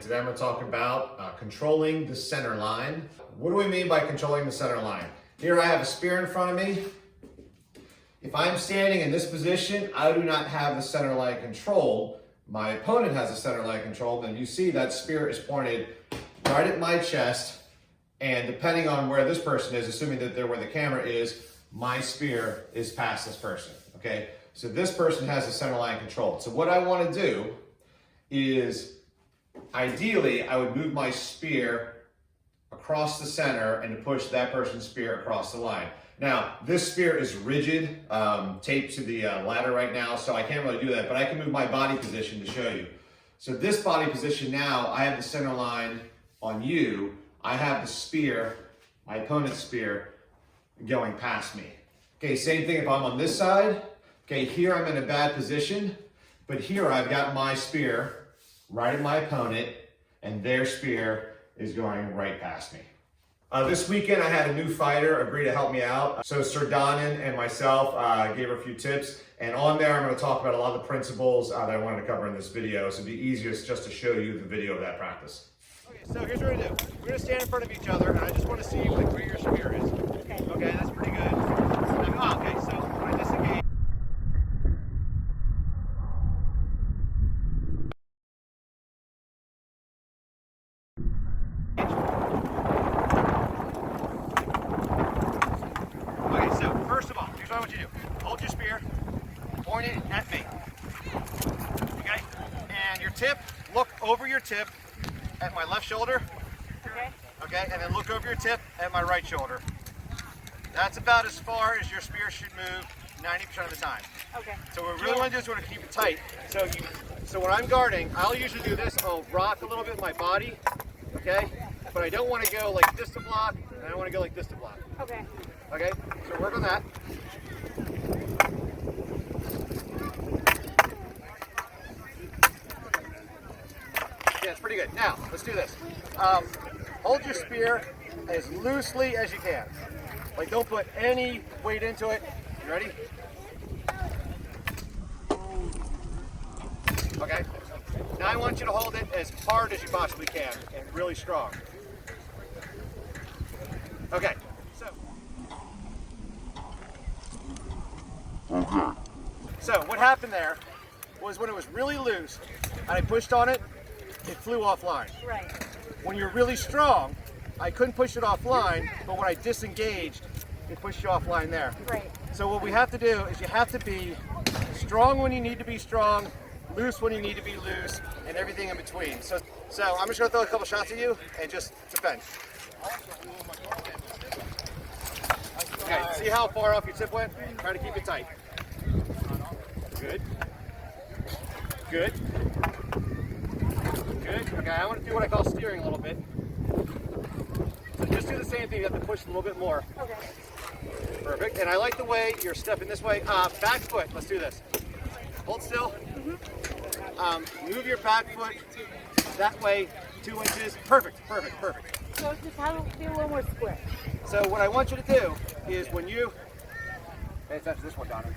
and today I'm going to talk about controlling the center line. What do we mean by controlling the center line? Here I have a spear in front of me. If I'm standing in this position, I do not have the center line controlled. My opponent has the center line controlled, and you see that spear is pointed right at my chest, and depending on where this person is, assuming that they're where the camera is, my spear is past this person, okay? So this person has the center line controlled. So what I want to do is, ideally, I would move my spear across the center and to push that person's spear across the line. Now, this spear is rigid, taped to the ladder right now, so I can't really do that, but I can move my body position to show you. So this body position now, I have the center line on you. I have the spear, my opponent's spear, going past me. Okay, same thing if I'm on this side. Okay, here I'm in a bad position, but here I've got my spear right at my opponent, and their spear is going right past me. This weekend I had a new fighter agree to help me out. So Sir Donnan and myself gave her a few tips, and on there I'm going to talk about a lot of the principles that I wanted to cover in this video, so it'd be easiest just to show you the video of that practice. Okay, so here's what we're going to do. We're going to stand in front of each other, and I just want to see like, where your spear is. Okay. Okay, that's pretty good. Okay, so I disengage. Okay, so first of all, here's what I want you to do. Hold your spear, point it at me. Okay? And your tip, look over your tip at my left shoulder. Okay. Okay, and then look over your tip at my right shoulder. That's about as far as your spear should move 90% of the time. Okay. So what we really want to do is we want to keep it tight. So when I'm guarding, I'll usually do this. I'll rock a little bit my body, okay? But I don't want to go like this to block, and I don't want to go like this to block. Okay. Okay, so work on that. Yeah, it's pretty good. Now, let's do this. Hold your spear as loosely as you can. Like, don't put any weight into it. You ready? Okay. Now I want you to hold it as hard as you possibly can and really strong. Okay. So what happened there was when it was really loose and I pushed on it, it flew offline. Right. When you're really strong, I couldn't push it offline, but when I disengaged, it pushed you offline there. Right. So what we have to do is you have to be strong when you need to be strong, loose when you need to be loose, and everything in between. So I'm just gonna throw a couple shots at you and just defend. Okay, see how far off your tip went? Try to keep it tight. Good. Good. Good. Okay, I want to do what I call steering a little bit. So just do the same thing, you have to push a little bit more. Okay. Perfect. And I like the way you're stepping this way. Back foot, let's do this. Hold still. Move your back foot that way, 2 inches. Perfect, perfect, perfect. So just have it be a little more square. So what I want you to do is when you, pay attention to this one, Donna.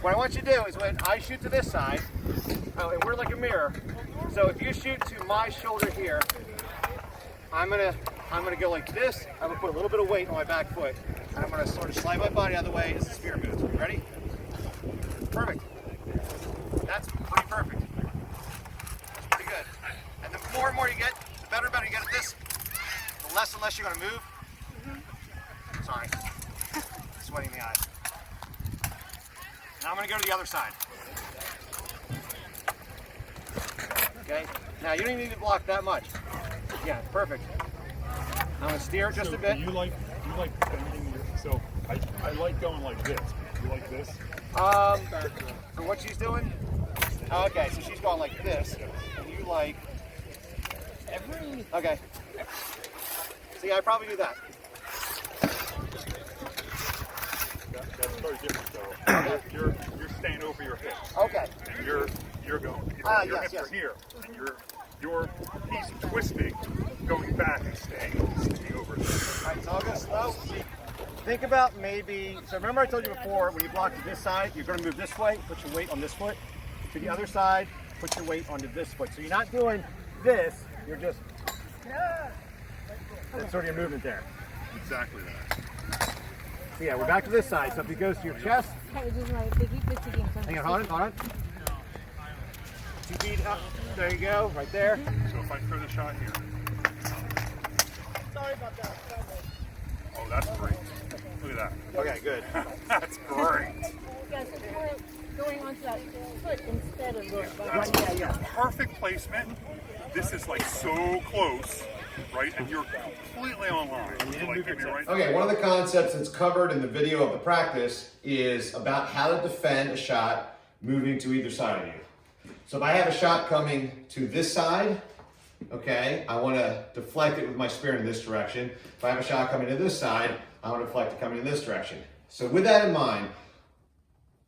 What I want you to do is when I shoot to this side, and we're like a mirror, so if you shoot to my shoulder here, I'm gonna go like this. I'm gonna put a little bit of weight on my back foot, and I'm gonna sort of slide my body out of the way as the spear moves. You ready? Perfect. That's pretty perfect. That's pretty good. And the more and more you get, the better and better you get at this, the less and less you're gonna move. Sorry, sweating in the eye. Now I'm going to go to the other side. Okay, now you don't even need to block that much. Yeah, perfect. I'm going to steer it just a bit. You like bending your, so I like going like this. You like this? For what she's doing? Okay, so she's going like this, and you like okay. See, I probably do that. That's very different though. You're staying over your hips. Okay. And you're going. Your hips are here, and your piece twisting, going back and staying over here. All right, so I'll go slow. Think about maybe. So remember I told you before, when you block to this side, you're going to move this way. Put your weight on this foot. To the other side, put your weight onto this foot. So you're not doing this, you're just, that's sort of your movement there. Exactly that. So yeah, we're back to this side. So if it goes to your chest, hang on, hold on. 2 feet up, there you go, right there. So if I throw the shot here. Sorry about that. Oh, that's great. Look at that. Okay, good. That's great. Yeah, so we're going onto that foot instead of going back. That's perfect placement. This is like so close, right? And you're completely online. Like, give me right. Okay, one of the concepts that's covered in the video of the practice is about how to defend a shot moving to either side of you. So if I have a shot coming to this side, okay, I want to deflect it with my spear in this direction. If I have a shot coming to this side, I want to deflect it coming in this direction. So with that in mind,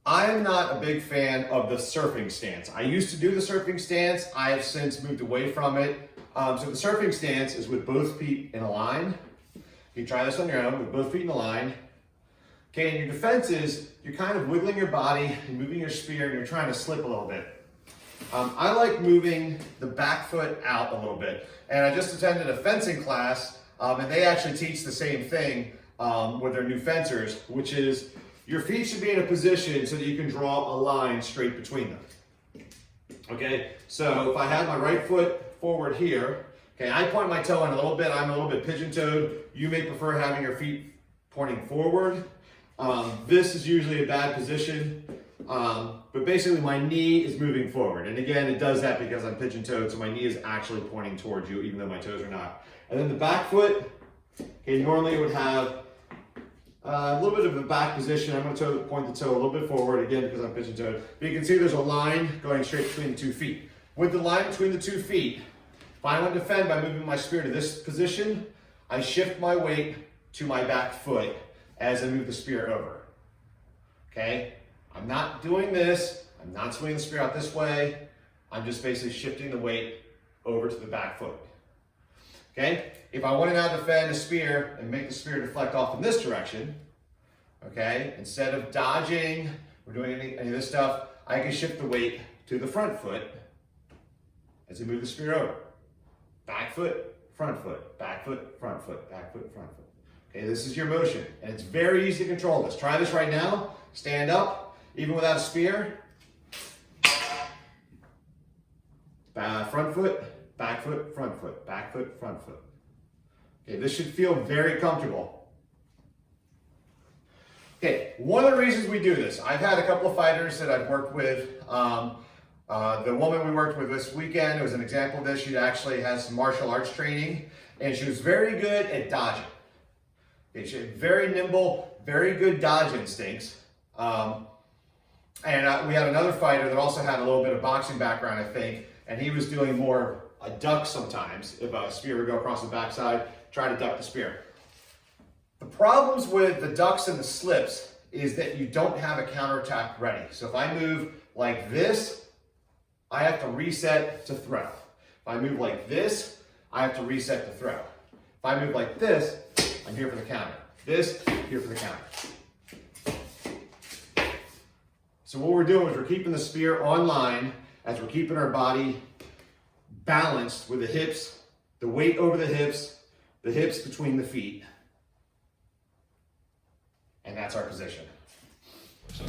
I am not a big fan of the surfing stance. I used to do the surfing stance. I have since moved away from it. So the surfing stance is with both feet in a line. You try this on your own with both feet in a line. Okay, and your defense is you're kind of wiggling your body and moving your spear and you're trying to slip a little bit. I like moving the back foot out a little bit. And I just attended a fencing class and they actually teach the same thing with their new fencers, which is your feet should be in a position so that you can draw a line straight between them. Okay, so if I have my right foot forward here, okay, I point my toe in a little bit, I'm a little bit pigeon-toed. You may prefer having your feet pointing forward. This is usually a bad position, but basically my knee is moving forward. And again, it does that because I'm pigeon-toed, so my knee is actually pointing towards you, even though my toes are not. And then the back foot, okay, normally it would have a little bit of a back position. I'm going to point the toe a little bit forward, again, because I'm pigeon-toed. But you can see there's a line going straight between the 2 feet. With the line between the 2 feet, if I want to defend by moving my spear to this position, I shift my weight to my back foot as I move the spear over. Okay? I'm not doing this. I'm not swinging the spear out this way. I'm just basically shifting the weight over to the back foot. Okay? If I want to now defend a spear and make the spear deflect off in this direction, okay, instead of dodging or doing any of this stuff, I can shift the weight to the front foot as I move the spear over. Back foot, front foot, back foot, front foot, back foot, front foot. Okay, this is your motion, and it's very easy to control this. Try this right now. Stand up, even without a spear. Front foot, back foot, front foot, back foot, front foot. Okay, this should feel very comfortable. Okay, one of the reasons we do this, I've had a couple of fighters that I've worked with. The woman we worked with this weekend was an example of this. She actually has some martial arts training, and she was very good at dodging. Okay, she had very nimble, very good dodge instincts. And we had another fighter that also had a little bit of boxing background, I think, and he was doing more a duck sometimes. If a spear would go across the backside, try to duck the spear. The problems with the ducks and the slips is that you don't have a counterattack ready. So if I move like this, I have to reset to throw. If I move like this, I have to reset to throw. If I move like this, I'm here for the counter. This, here for the counter. So what we're doing is we're keeping the spear on line as we're keeping our body balanced with the hips, the weight over the hips between the feet. And that's our position. So